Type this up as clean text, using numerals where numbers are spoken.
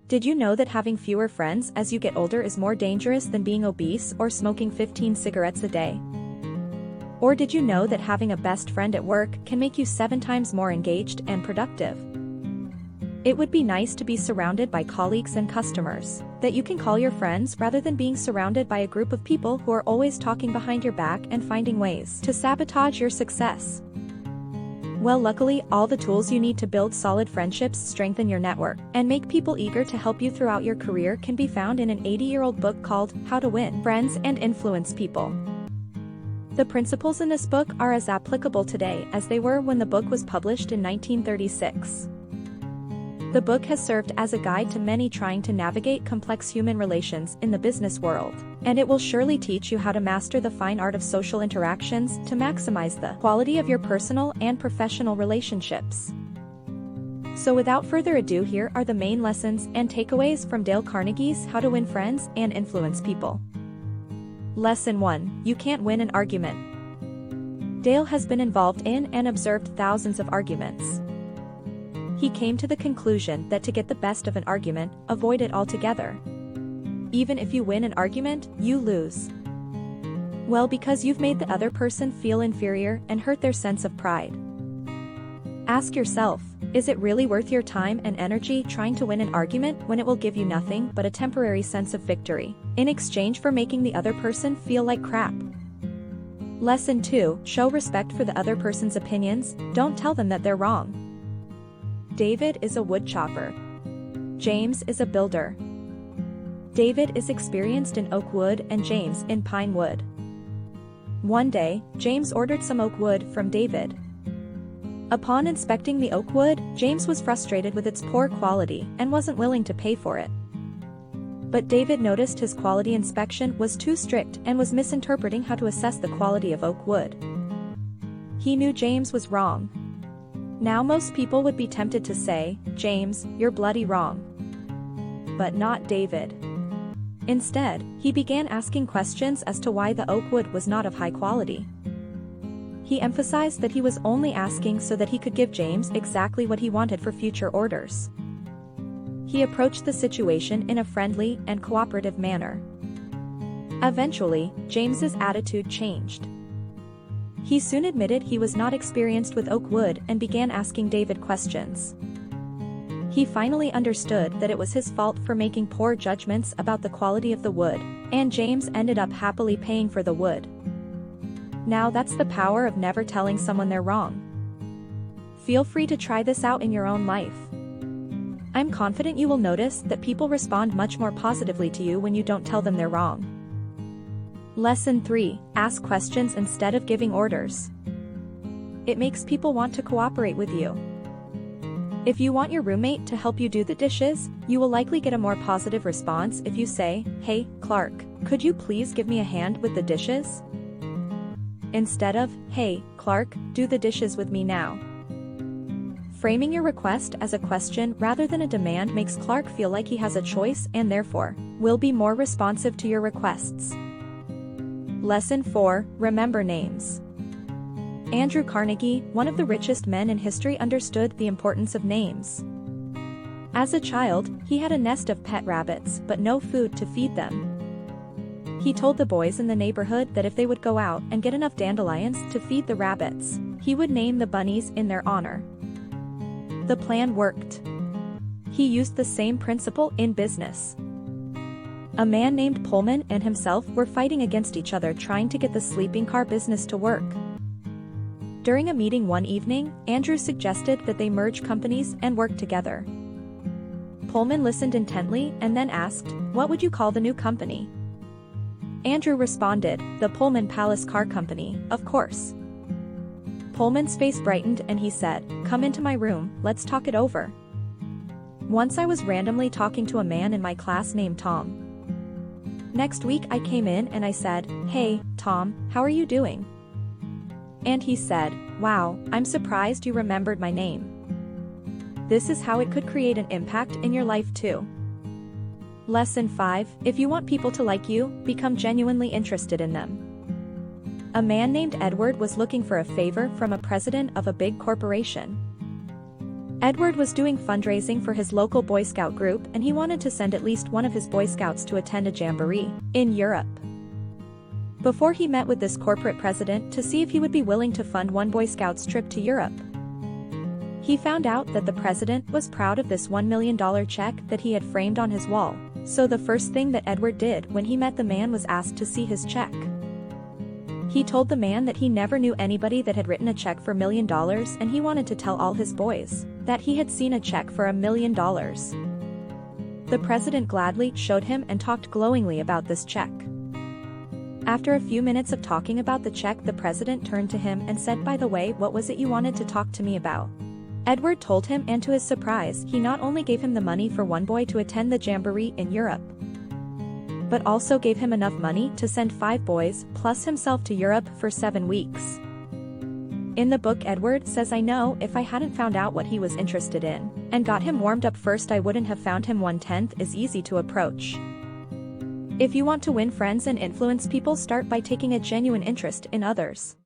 Did you know that having fewer friends as you get older is more dangerous than being obese or smoking 15 cigarettes a day? Or did you know that having a best friend at work can make you 7 times more engaged and productive? It would be nice to be surrounded by colleagues and customers that you can call your friends rather than being surrounded by a group of people who are always talking behind your back and finding ways to sabotage your success. Well, luckily, all the tools you need to build solid friendships, strengthen your network, and make people eager to help you throughout your career can be found in an 80-year-old book called How to Win Friends and Influence People. The principles in this book are as applicable today as they were when the book was published in 1936. The book has served as a guide to many trying to navigate complex human relations in the business world, and it will surely teach you how to master the fine art of social interactions to maximize the quality of your personal and professional relationships. So without further ado, here are the main lessons and takeaways from Dale Carnegie's How to Win Friends and Influence People. Lesson 1. You can't win an argument. Dale has been involved in and observed thousands of arguments. He came to the conclusion that to get the best of an argument, avoid it altogether. Even if you win an argument, you lose. Well, because you've made the other person feel inferior and hurt their sense of pride. Ask yourself, is it really worth your time and energy trying to win an argument when it will give you nothing but a temporary sense of victory, in exchange for making the other person feel like crap? Lesson 2. Show respect for the other person's opinions, don't tell them that they're wrong. David is a woodchopper. James is a builder. David is experienced in oak wood and James in pine wood. One day, James ordered some oak wood from David. Upon inspecting the oak wood, James was frustrated with its poor quality and wasn't willing to pay for it. But David noticed his quality inspection was too strict and was misinterpreting how to assess the quality of oak wood. He knew James was wrong. Now most people would be tempted to say, "James, you're bloody wrong." But not David. Instead, he began asking questions as to why the oak wood was not of high quality. He emphasized that he was only asking so that he could give James exactly what he wanted for future orders. He approached the situation in a friendly and cooperative manner. Eventually, James's attitude changed. He soon admitted he was not experienced with oak wood and began asking David questions. He finally understood that it was his fault for making poor judgments about the quality of the wood, and James ended up happily paying for the wood. Now that's the power of never telling someone they're wrong. Feel free to try this out in your own life. I'm confident you will notice that people respond much more positively to you when you don't tell them they're wrong. Lesson 3. Ask questions instead of giving orders. It makes people want to cooperate with you. If you want your roommate to help you do the dishes, you will likely get a more positive response if you say, "Hey, Clark, could you please give me a hand with the dishes?" Instead of, "Hey, Clark, do the dishes with me now." Framing your request as a question rather than a demand makes Clark feel like he has a choice and therefore will be more responsive to your requests. Lesson 4. Remember names. Andrew Carnegie, one of the richest men in history, understood the importance of names. As a child, he had a nest of pet rabbits but no food to feed them. He told the boys in the neighborhood that if they would go out and get enough dandelions to feed the rabbits, he would name the bunnies in their honor. The plan worked. He used the same principle in business. A man named Pullman and himself were fighting against each other trying to get the sleeping car business to work. During a meeting one evening, Andrew suggested that they merge companies and work together. Pullman listened intently and then asked, "What would you call the new company?" Andrew responded, "The Pullman Palace Car Company, of course." Pullman's face brightened and he said, "Come into my room, let's talk it over." Once I was randomly talking to a man in my class named Tom. Next week I came in and I said, "Hey, Tom, how are you doing?" And he said, "Wow, I'm surprised you remembered my name." This is how it could create an impact in your life too. Lesson 5. If you want people to like you, become genuinely interested in them. A man named Edward was looking for a favor from a president of a big corporation. Edward was doing fundraising for his local Boy Scout group and he wanted to send at least one of his Boy Scouts to attend a jamboree in Europe. Before he met with this corporate president to see if he would be willing to fund one Boy Scout's trip to Europe, he found out that the president was proud of this $1 million check that he had framed on his wall. So the first thing that Edward did when he met the man was ask to see his check. He told the man that he never knew anybody that had written a check for $1 million and he wanted to tell all his boys that he had seen a check for $1 million. The president gladly showed him and talked glowingly about this check. After a few minutes of talking about the check, the president turned to him and said, "By the way, what was it you wanted to talk to me about?" Edward told him, and to his surprise, he not only gave him the money for one boy to attend the jamboree in Europe, but also gave him enough money to send 5 boys plus himself to Europe for 7 weeks. In the book, Edward says, "I know if I hadn't found out what he was interested in and got him warmed up first, I wouldn't have found him. 1/10 is easy to approach." If you want to win friends and influence people, start by taking a genuine interest in others.